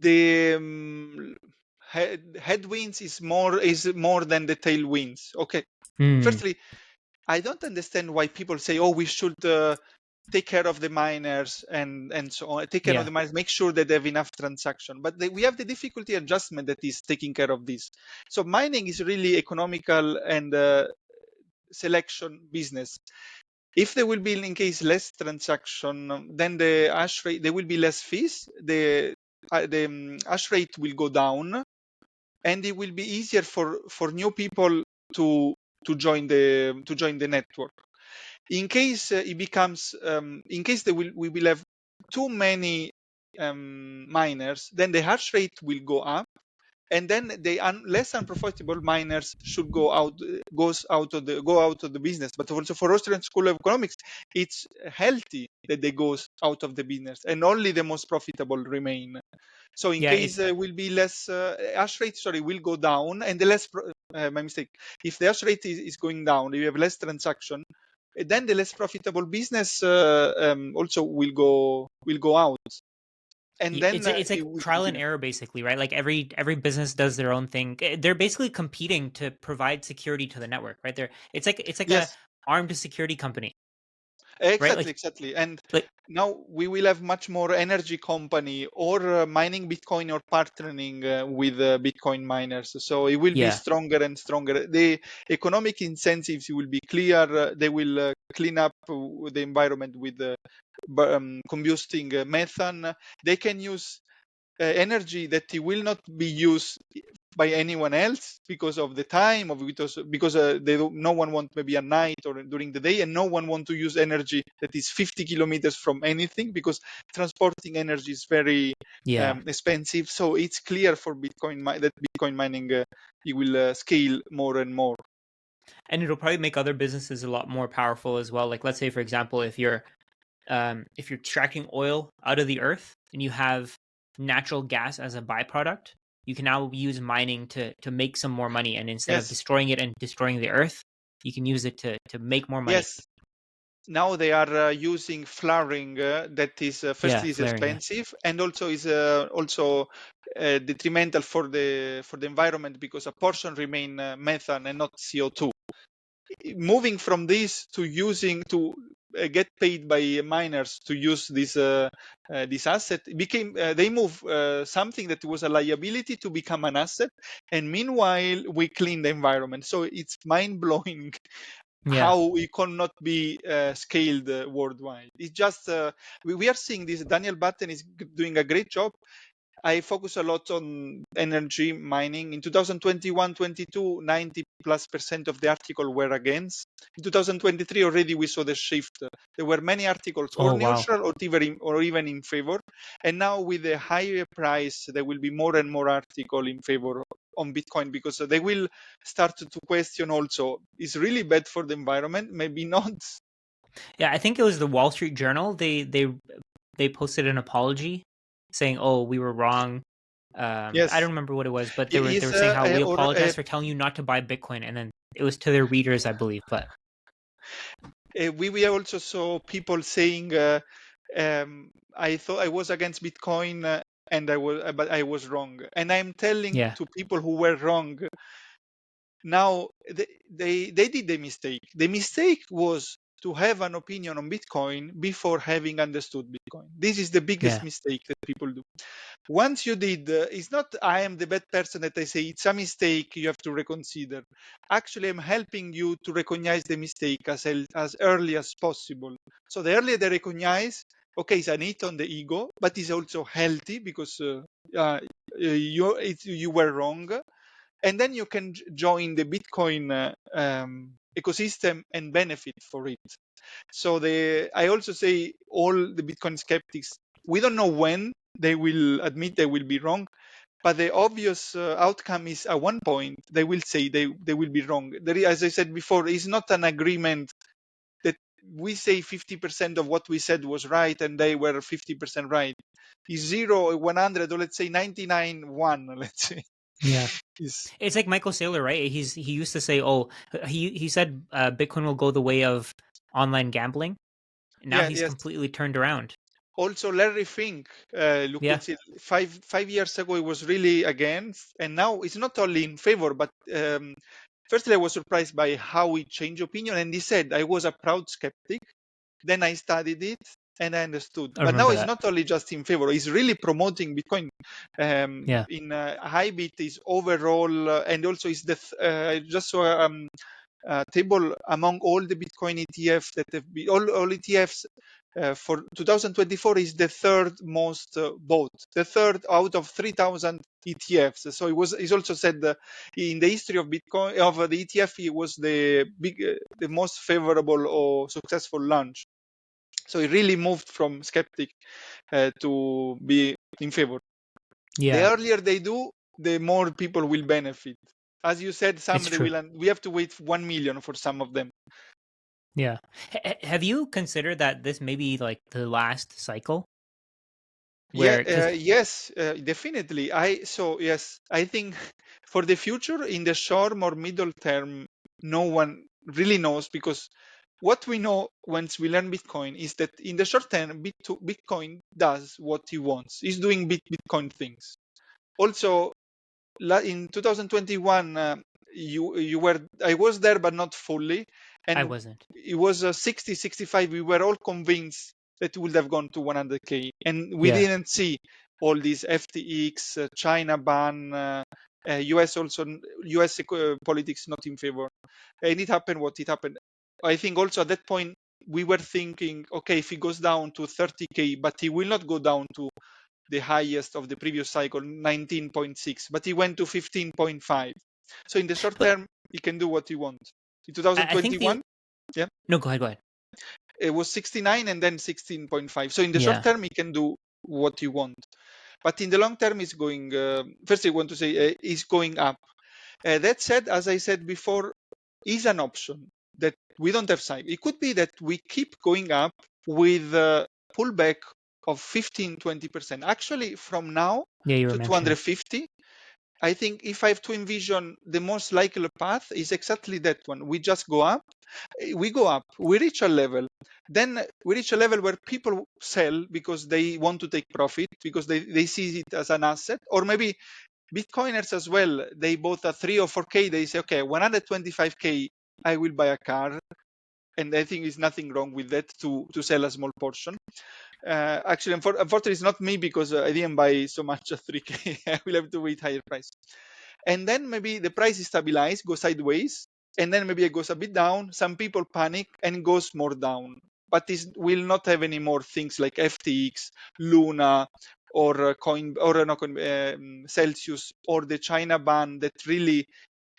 the headwinds is more than the tailwinds. Okay. Hmm. Firstly, I don't understand why people say, "Oh, we should take care of the miners and so on. Take care of Yeah. the miners, make sure that they have enough transaction." But we have the difficulty adjustment that is taking care of this. So mining is really economical and selection business. If there will be, in case, less transaction, then the hash rate, there will be less fees. The hash rate will go down, and it will be easier for new people to to join the network. In case it becomes, in case we will have too many miners, then the hash rate will go up, and then the less unprofitable miners should go out of the business. But also for Austrian School of Economics, it's healthy that they go out of the business and only the most profitable remain. So in Yeah, case it's will be less hash rate, sorry, will go down, and the less my mistake. If the hash rate is going down, you have less transaction, then the less profitable business also will go out, and then it's it like will trial and continue. error basically, right? Like every business does their own thing. They're basically competing to provide security to the network, right? There it's like a Yes. armed security company, right? Exactly, Like exactly. And like now we will have much more energy company or mining Bitcoin or partnering with Bitcoin miners. So it will be yeah. stronger and stronger. The economic incentives will be clear. They will clean up the environment with combusting methane. They can use energy that it will not be used by anyone else because of the time, or because no one want maybe at night or during the day, and no one want to use energy that is 50 kilometers from anything, because transporting energy is very Yeah. expensive. So it's clear for that Bitcoin mining it will scale more and more. And it'll probably make other businesses a lot more powerful as well. Like let's say for example, if you're extracting oil out of the earth and you have natural gas as a byproduct, you can now use mining to make some more money. And instead of Yes, destroying it and destroying the earth, you can use it to make more money. yes. Now they are using flaring that is Yeah, firstly is flaring. Yeah, expensive, and also is also detrimental for the environment, because a portion remain methane and not CO2. Moving from this to using to get paid by miners to use this asset became they move something that was a liability to become an asset, and meanwhile we clean the environment. So it's mind blowing yeah. how it cannot be scaled worldwide. It's just we are seeing this. Daniel Batten is doing a great job. I focus a lot on energy mining. In 2021-22, 90+% of the article were against. In 2023, already we saw the shift. There were many articles or Oh wow. neutral or even in favor. And now with the higher price, there will be more and more article in favor on Bitcoin, because they will start to question also, is really bad for the environment? Maybe not. Yeah, I think it was the Wall Street Journal. They posted an apology saying, "Oh, we were wrong." I Yes. don't remember what it was, but they Is were saying how we or apologize for telling you not to buy Bitcoin, and then it was to their readers, I believe. But we also saw people saying, I thought I was against Bitcoin, but I was wrong. And I'm telling yeah, to people who were wrong, now they did the mistake. The mistake was to have an opinion on Bitcoin before having understood Bitcoin. This is the biggest yeah, mistake that people do. Once you did, it's not I am the bad person that I say it's a mistake, you have to reconsider. Actually, I'm helping you to recognize the mistake as early as possible. So the earlier they recognize, okay, it's an hit on the ego, but it's also healthy because you were wrong. And then you can join the Bitcoin ecosystem and benefit for it. So I also say all the Bitcoin skeptics, we don't know when they will admit they will be wrong, but the obvious outcome is at one point they will say they will be wrong. As I said before, it's not an agreement that we say 50% of what we said was right and they were 50% right. It's 0, 100, or let's say 99, 1, let's say. yeah. Is It's like Michael Saylor, right? He used to say, "Oh, he said Bitcoin will go the way of online gambling." Now Yeah, he's yes. completely turned around. Also, Larry Fink, look Yeah, at it. Five years ago, he was really against, and now it's not only in favor. But firstly, I was surprised by how he changed opinion, and he said, "I was a proud skeptic. Then I studied it, and I understood." I But now remember it's that. not only just in favor; he's really promoting Bitcoin. Yeah. In Hybit is overall, and also is I just saw table among all the Bitcoin ETFs that have been all ETFs for 2024 is the third most bought, the third out of 3,000 ETFs. So it's also said in the history of Bitcoin of the ETF, it was the most favorable or successful launch. So it really moved from skeptic to be in favor. The Yeah, earlier they do, the more people will benefit. As you said, some it's they true. will. We have to wait 1 million for some of them. Yeah. Have you considered that this may be like the last cycle Yeah, where cuz yes, definitely. Yes, I think for the future, in the short or middle term, no one really knows, because what we know once we learn Bitcoin is that in the short term, Bitcoin does what he wants. He's doing Bitcoin things. Also, in 2021, you were I was there but not fully, I and wasn't. it was 60 65. We were all convinced that it would have gone to 100k, and we Yeah. didn't see all these FTX, China ban, US also, US politics not in favor, and it happened what it happened. I think also at that point we were thinking, okay, if it goes down to 30k, but it will not go down to the highest of the previous cycle, 19.6, but he went to 15.5. So in the short But term, he can do what he wants. In I think the 2021, yeah, No, go ahead, go ahead. it was 69 and then 16.5. So in the short Yeah. term, he can do what he wants. But in the long term, it's going, first I want to say, it's going up. That said, as I said before, is an option that we don't have sight. It could be that we keep going up with a pullback of 15-20%. Actually, from now Yeah, you were to mentioning. 250, I think if I have to envision the most likely path is exactly that one. We just go up, we reach a level. Then we reach a level where people sell because they want to take profit, because they see it as an asset, or maybe Bitcoiners as well, they bought a 3 or 4K, they say, okay, 125K, I will buy a car. And I think there's nothing wrong with that to sell a small portion. Actually, unfortunately, it's not me, because I didn't buy so much at 3K. I will have to wait higher price. And then maybe the price is stabilized, goes sideways, and then maybe it goes a bit down. Some people panic and goes more down. But this will not have any more things like FTX, Luna, or coin or no, Celsius, or the China ban that really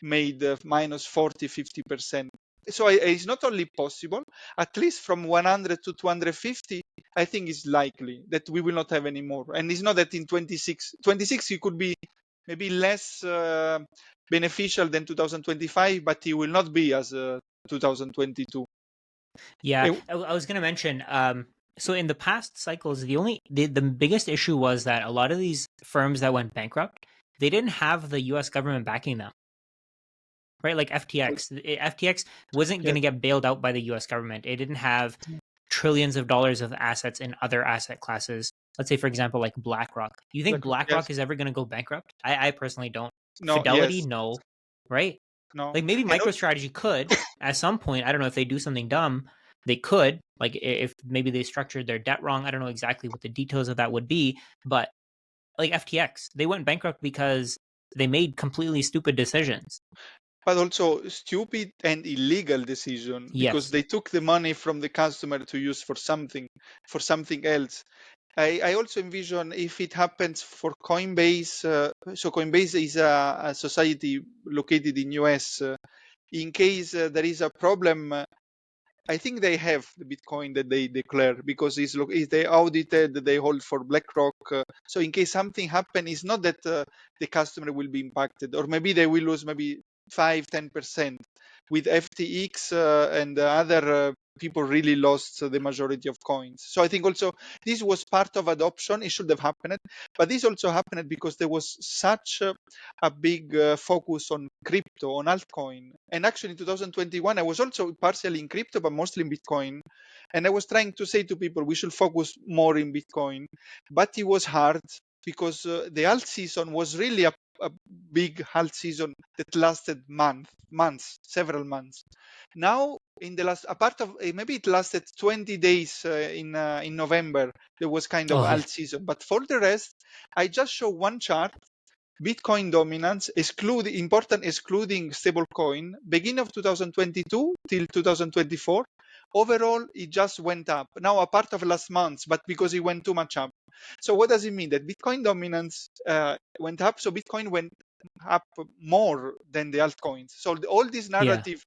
made minus 40-50%. So it's not only possible, at least from 100 to 250, I think it's likely that we will not have any more. And it's not that in 26 it could be maybe less beneficial than 2025, but it will not be as 2022. Yeah, I was going to mention. So in the past cycles, the biggest issue was that a lot of these firms that went bankrupt, they didn't have the U.S. government backing them, right? Like FTX. FTX wasn't going Yes. to get bailed out by the U.S. government. It didn't have trillions of dollars of assets in other asset classes. Let's say, for example, like BlackRock. Do you think Yes. BlackRock is ever going to go bankrupt? I personally don't. No. Fidelity, Yes. no, right? No. Like maybe And MicroStrategy could at some point. I don't know if they do something dumb. They could, like if maybe they structured their debt wrong. I don't know exactly what the details of that would be, but like FTX, they went bankrupt because they made completely stupid decisions. but also stupid and illegal decision, because Yes. they took the money from the customer to use for something else. I also envision if it happens for Coinbase. So Coinbase is a society located in US. In case there is a problem, I think they have the Bitcoin that they declare, because it's they audited, they hold for BlackRock. So in case something happen, it's not that the customer will be impacted, or maybe they will lose maybe 5-10%. With FTX and other people really lost the majority of coins. So I think also this was part of adoption. It should have happened, but this also happened because there was such a big focus on crypto, on altcoin. And actually in 2021, I was also partially in crypto, but mostly in Bitcoin. And I was trying to say to people, we should focus more in Bitcoin. But it was hard because the alt season was really a big alt season that lasted months, several months. Now, in the last, a part of maybe it lasted 20 days in November, there was kind of Oh yeah. alt season. But for the rest, I just show one chart. Bitcoin dominance, excluding stablecoin, beginning of 2022 till 2024. Overall, it just went up. Now, a part of last month, but because it went too much up. So, what does it mean? That Bitcoin dominance went up, so Bitcoin went up more than the altcoins. So, all this Yeah. narrative,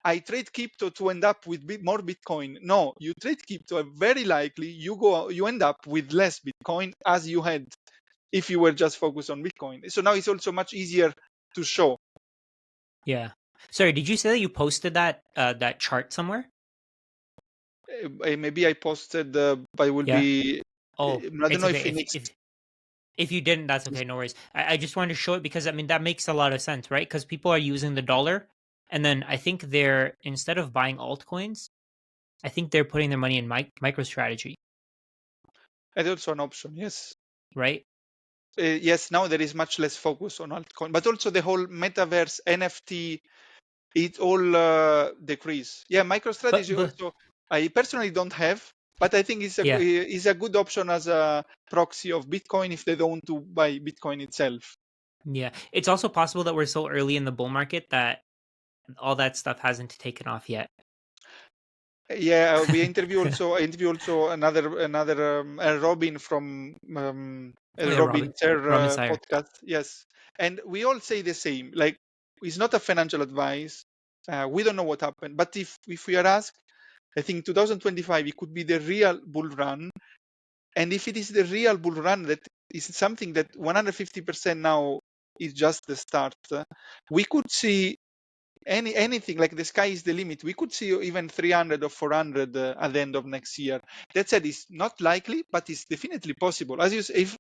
I trade crypto to end up with more Bitcoin. No, you trade crypto, very likely you end up with less Bitcoin as you had if you were just focused on Bitcoin. So now it's also much easier to show. Yeah. Sorry, did you say that you posted that chart somewhere? Maybe I posted, but it will Yeah. be. Oh, I don't it's know okay. if it needs. If you didn't, that's okay. No worries. I just wanted to show it because I mean that makes a lot of sense, right? Because people are using the dollar, and then I think they're instead of buying altcoins, I think they're putting their money in MicroStrategy, It's also an option. Yes. right? Yes. Now there is much less focus on altcoin, but also the whole metaverse NFT. It all decrease. Yeah, But MicroStrategy but also. I personally don't have, but I think yeah, it's a good option as a proxy of Bitcoin if they don't want to buy Bitcoin itself. yeah. It's also possible that we're so early in the bull market that all that stuff hasn't taken off yet. Yeah, I interview also another Robin from Oh yeah, Robin Ter Robin Sire. podcast. Yes, and we all say the same. Like, it's not a financial advice. We don't know what happened, but if we are asked, I think 2025 it could be the real bull run. And if it is the real bull run, that is something that 150% now is just the start. We could see anything, like the sky is the limit. We could see even 300 or 400 at the end of next year. That said, it's not likely, but it's definitely possible. As you say, if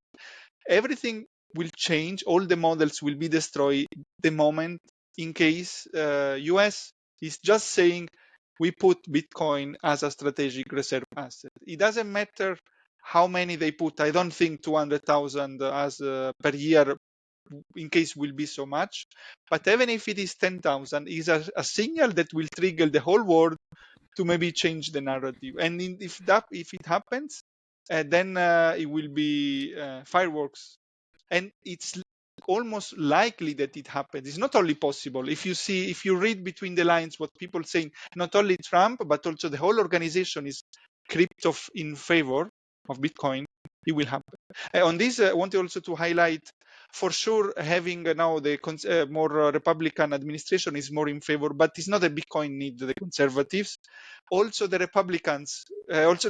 everything will change, all the models will be destroyed the moment, in case US is just saying we put Bitcoin as a strategic reserve asset. It doesn't matter how many they put. I don't think 200,000 as per year in case will be so much, but even if it is 10,000, is a signal that will trigger the whole world to maybe change the narrative. And if it happens, then it will be fireworks. And it's almost likely that it happens. It's not only possible. If you read between the lines what people saying, not only Trump but also the whole organization is crypto in favor of Bitcoin. it will happen. On this, I want also to highlight, for sure, having now the more Republican administration is more in favor, but it's not a Bitcoin need the conservatives. Also, the Republicans, also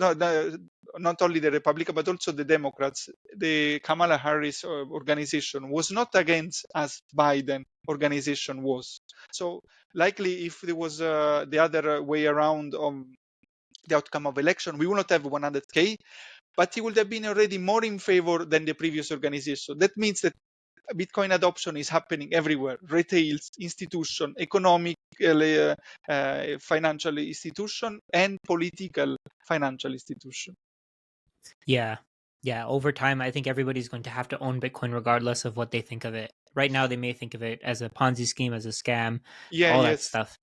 not only the Republican, but also the Democrats. The Kamala Harris organization was not against as Biden organization was. So likely, if there was the other way around on the outcome of election, we will not have 100K, but he would have been already more in favor than the previous organization. That means that Bitcoin adoption is happening everywhere: retail, institution, economic, financial institution, and political financial institution. Yeah. Yeah. Over time, I think everybody's going to have to own Bitcoin regardless of what they think of it. Right now, they may think of it as a Ponzi scheme, as a scam, Yeah, all that yes. stuff.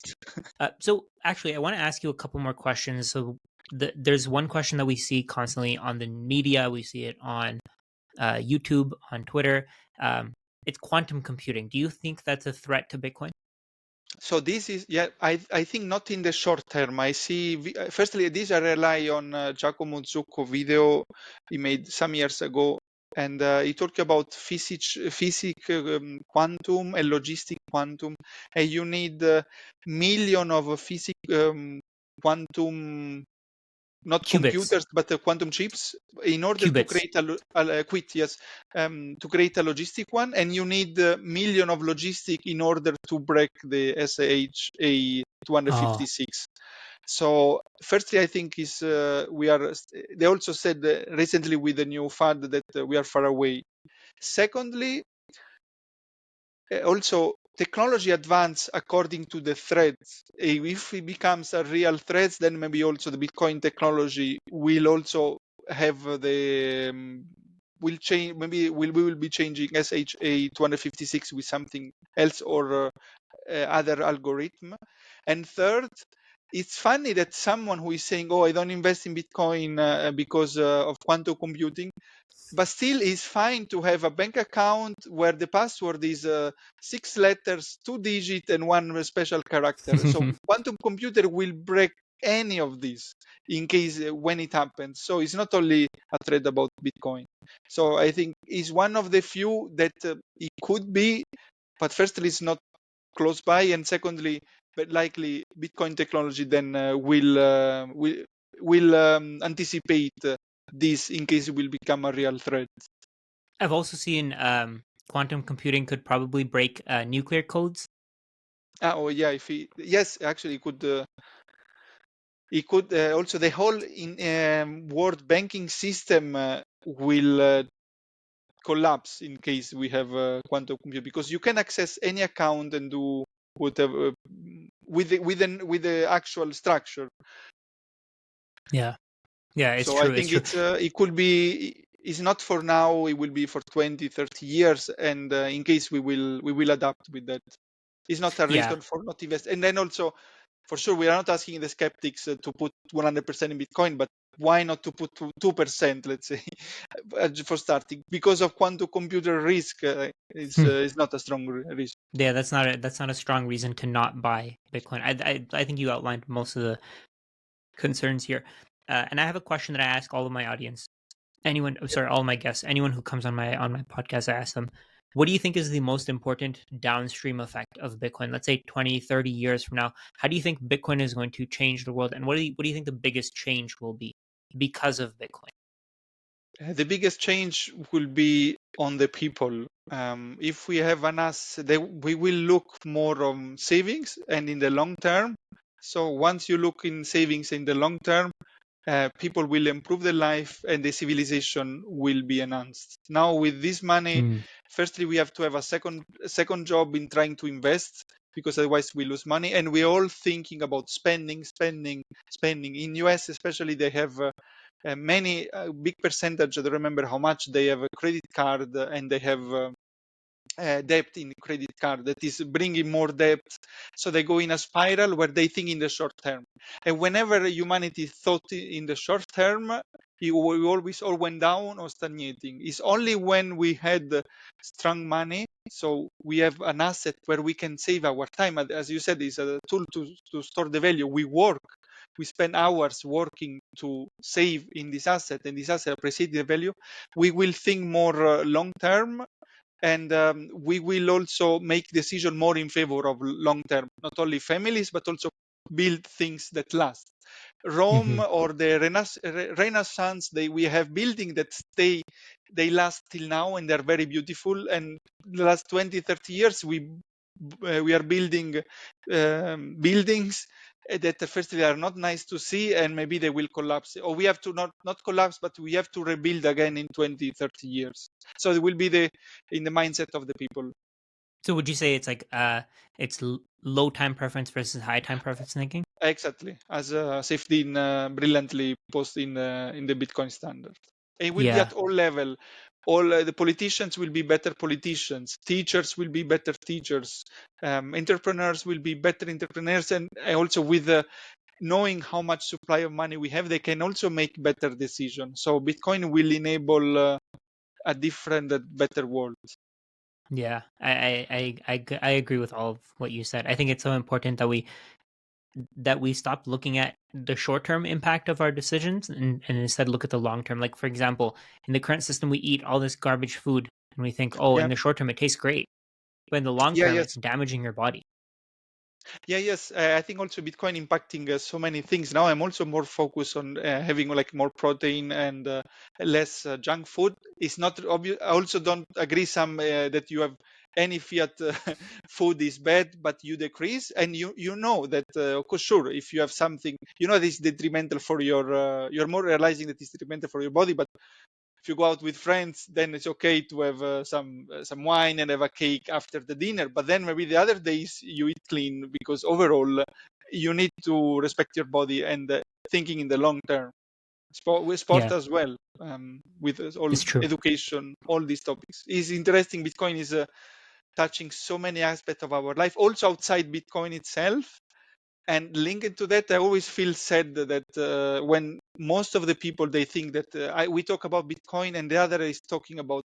So actually, I want to ask you a couple more questions. So there's one question that we see constantly on the media. We see it on YouTube, on Twitter. It's quantum computing. Do you think that's a threat to Bitcoin? So this is, yeah, I think not in the short term. I see, firstly, this I rely on Giacomo Zucco video he made some years ago, and he talked about physics, quantum and logistic quantum, and you need million of physics quantum, not Qubits, computers, but quantum chips in order to qubits. create to create a logistic one, and you need a million of logistic in order to break the SHA Oh, 256. So firstly, I think is we are. They also said recently with the new fund that we are far away. Secondly, also technology advance according to the threads. If it becomes a real threat, then maybe also the Bitcoin technology will also have the will change. Maybe we will be changing SHA 256 with something else or other algorithm. And third, it's funny that someone who is saying, "Oh, I don't invest in Bitcoin because of quantum computing," but still it's fine to have a bank account where the password is 6 letters, 2 digit, and one special character. So quantum computer will break any of these in case when it happens. So it's not only a thread about Bitcoin. So I think it's one of the few that it could be, but firstly it's not close by, and secondly, but likely Bitcoin technology then will anticipate this in case it will become a real threat. I've also seen quantum computing could probably break nuclear codes. Oh yeah, if he, yes, actually it could also the whole world banking system will collapse in case we have quantum computing, because you can access any account and do whatever with the actual structure. Yeah. Yeah, it's So I true. It's think true. it could be, it's not for now, it will be for 20, 30 years, and in case we will adapt with that. It's not a Yeah. reason for not invest. And then also, for sure, we are not asking the skeptics to put 100% in Bitcoin, but why not to put 2%, let's say, for starting? Because of quantum computer risk, is not a strong risk. Yeah, that's not a strong reason to not buy Bitcoin. I think you outlined most of the concerns here. And I have a question that I ask all of my audience. All my guests, anyone who comes on my podcast, I ask them, what do you think is the most important downstream effect of Bitcoin? Let's say 20, 30 years from now, how do you think Bitcoin is going to change the world? And what do you think the biggest change will be because of Bitcoin? The biggest change will be on the people. If we have an us, we will look more on savings and in the long term. So once you look in savings in the long term, people will improve their life and the civilization will be enhanced. Now with this money, firstly we have to have a second job in trying to invest, because otherwise we lose money, and we're all thinking about spending. In US especially, they have many big percentage, I don't remember how much, they have a credit card and they have debt in credit card that is bringing more debt. So they go in a spiral where they think in the short term. And whenever humanity thought in the short term, we always all went down or stagnating. It's only when we had strong money, so we have an asset where we can save our time. As you said, it's a tool to store the value. We work we spend hours working to save in this asset, and this asset appreciate the value, we will think more long term, and we will also make decision more in favor of long term, not only families but also build things that last. Rome or the Renaissance, we have buildings that they last till now, and they're very beautiful. And the last 20, 30 years, we are building buildings that firstly are not nice to see, and maybe they will collapse, or we have to not collapse, but we have to rebuild again in 20, 30 years. So it will be in the mindset of the people. So would you say it's like it's low time preference versus high time preference thinking? Exactly, as Safedin brilliantly posted in the Bitcoin standard. It will be Yeah. at all level. All the politicians will be better politicians. Teachers will be better teachers. Entrepreneurs will be better entrepreneurs, and also with knowing how much supply of money we have, they can also make better decisions. So Bitcoin will enable a different, better world. Yeah, I agree with all of what you said. I think it's so important that we stop looking at the short term impact of our decisions and instead look at the long term. Like for example, in the current system, we eat all this garbage food and we think, oh, in Yeah. the short term it tastes great, but in the long Yeah. term Yes. it's damaging your body. Yeah, yes. I think also Bitcoin impacting so many things. Now I'm also more focused on having like more protein and less junk food. It's not obvious. I also don't agree some that you have any fiat food is bad, but you decrease, and you know that of course, sure, if you have something, you know, this detrimental for your, you're more realizing that it's detrimental for your body, but if you go out with friends, then it's okay to have some wine and have a cake after the dinner. But then maybe the other days you eat clean, because overall you need to respect your body and thinking in the long term. With sport Yeah, as well, with all it's true. education, all these topics is interesting. Bitcoin is touching so many aspects of our life, also outside Bitcoin itself. And linked to that, I always feel sad that when most of the people, they think that we talk about Bitcoin and the other is talking about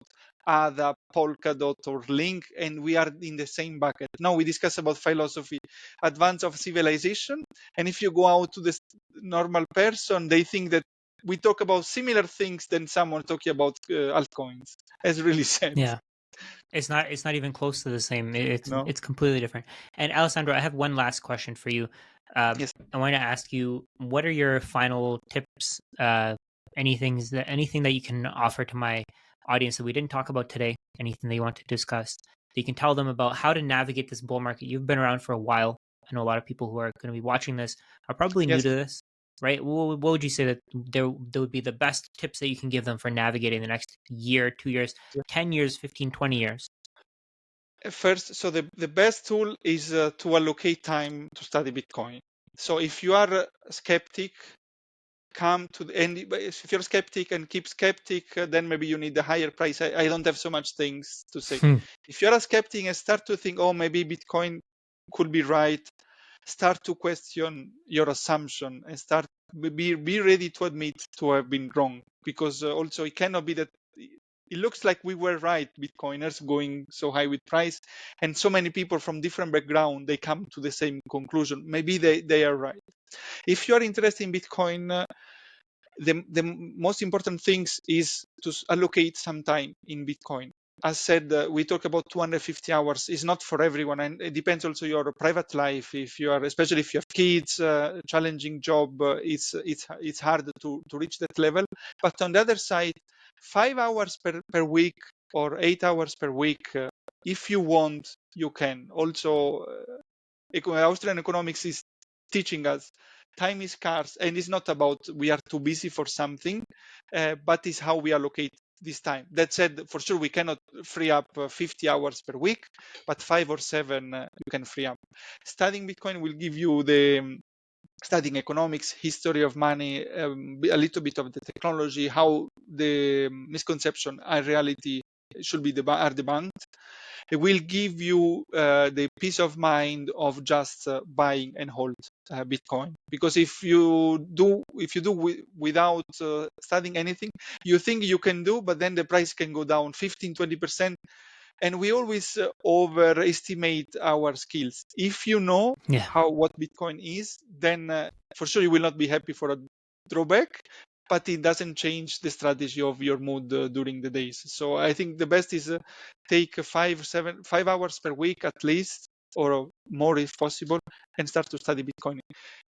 ADA, Polkadot, or Link, and we are in the same bucket. Now we discuss about philosophy, advance of civilization, and if you go out to the normal person, they think that we talk about similar things than someone talking about altcoins. It's really sad. Yeah. It's not even close to the same. No. It's completely different. And Alessandro, I have one last question for you. Yes. I want to ask you, what are your final tips? Anything that you can offer to my audience that we didn't talk about today? Anything that you want to discuss that you can tell them about how to navigate this bull market? You've been around for a while. I know a lot of people who are going to be watching this are probably new Yes. to this, right? What would you say that there would be the best tips that you can give them for navigating the next year, 2 years, 10 years, 15, 20 years? First, so the best tool is to allocate time to study Bitcoin. So if you are a skeptic, come to the end. If you're skeptic and keep skeptic, then maybe you need a higher price. I don't have so much things to say. If you're a skeptic and start to think, oh, maybe Bitcoin could be right, start to question your assumption and start be ready to admit to have been wrong, because also it cannot be that it looks like we were right, Bitcoiners going so high with price, and so many people from different background, they come to the same conclusion. Maybe they are right. If you are interested in Bitcoin, the most important things is to allocate some time in Bitcoin. As said, we talk about 250 hours. Is not for everyone, and it depends also your private life. If you are, especially if you have kids, challenging job, it's hard to reach that level. But on the other side, 5 hours per week or 8 hours per week, if you want, you can. Also, Austrian economics is teaching us time is scarce, and it's not about we are too busy for something, but it's how we allocate this time. That said, for sure we cannot free up 50 hours per week, but 5 or 7 you can free up. Studying Bitcoin will give you the studying economics, history of money, a little bit of the technology, how the misconception and reality should be are debunked. It will give you the peace of mind of just buying and hold Bitcoin. Because if you do without studying anything, you think you can do, but then the price can go down 15, 20%. and we always overestimate our skills. If you know Yeah. what Bitcoin is, then for sure you will not be happy for a drawback, but it doesn't change the strategy of your mood during the days. So I think the best is take 5 hours per week at least, or more if possible, and start to study Bitcoin.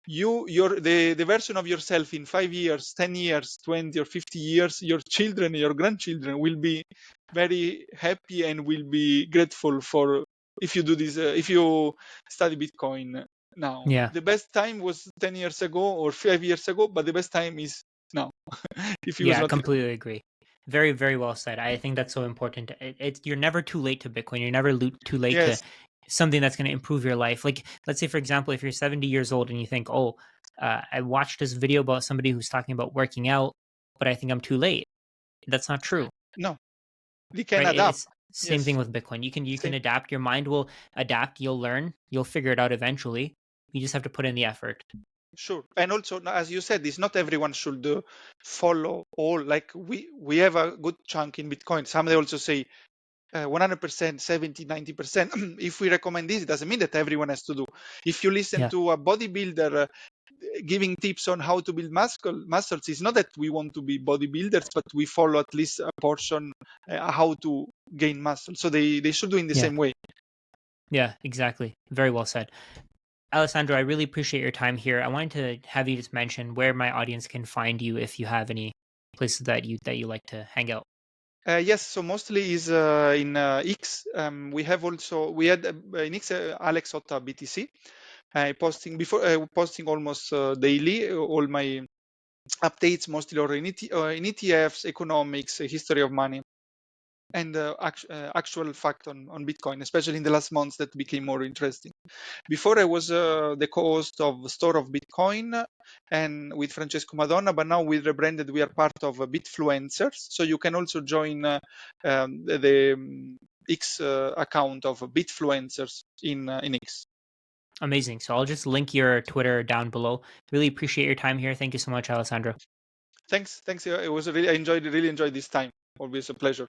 The version of yourself in 5 years, 10 years, 20 or 50 years, your children, your grandchildren will be very happy and will be grateful for if you do this, if you study Bitcoin now. Yeah. The best time was 10 years ago or 5 years ago, but the best time is now. If he was Yeah, I not. completely agree. Very, very well said. I think that's so important. You're never too late to Bitcoin. You're never too late to Yes. something that's going to improve your life. Like, let's say, for example, if you're 70 years old and you think, oh, I watched this video about somebody who's talking about working out, but I think I'm too late. That's not true, No, we can right? adapt. It's same thing Yes. with Bitcoin. You can Same. adapt. Your mind will adapt. You'll learn. You'll figure it out eventually. You just have to put in the effort. Sure. And also, as you said, it's not everyone should follow all. Like we have a good chunk in Bitcoin. Some they also say 100%, 70, 90%. If we recommend this, it doesn't mean that everyone has to do. If you listen Yeah. to a bodybuilder giving tips on how to build muscles, it's not that we want to be bodybuilders, but we follow at least a portion how to gain muscle. So they should do in the Yeah. same way. Yeah, exactly. Very well said. Alessandro, I really appreciate your time here. I wanted to have you just mention where my audience can find you if you have any places that you like to hang out. Yes, so mostly is in X. We had in X Alex Otta BTC. Posting almost daily all my updates, mostly on in ETFs, economics, history of money, and actual fact on Bitcoin, especially in the last months that became more interesting. Before I was the co-host of Store of Bitcoin and with Francesco Madonna, but now we rebranded. We are part of Bitfluencers, so you can also join the X account of Bitfluencers in X. Amazing. So I'll just link your Twitter down below. Really appreciate your time here. Thank you so much, Alessandro. Thanks. It was really I really enjoyed this time. Always a pleasure.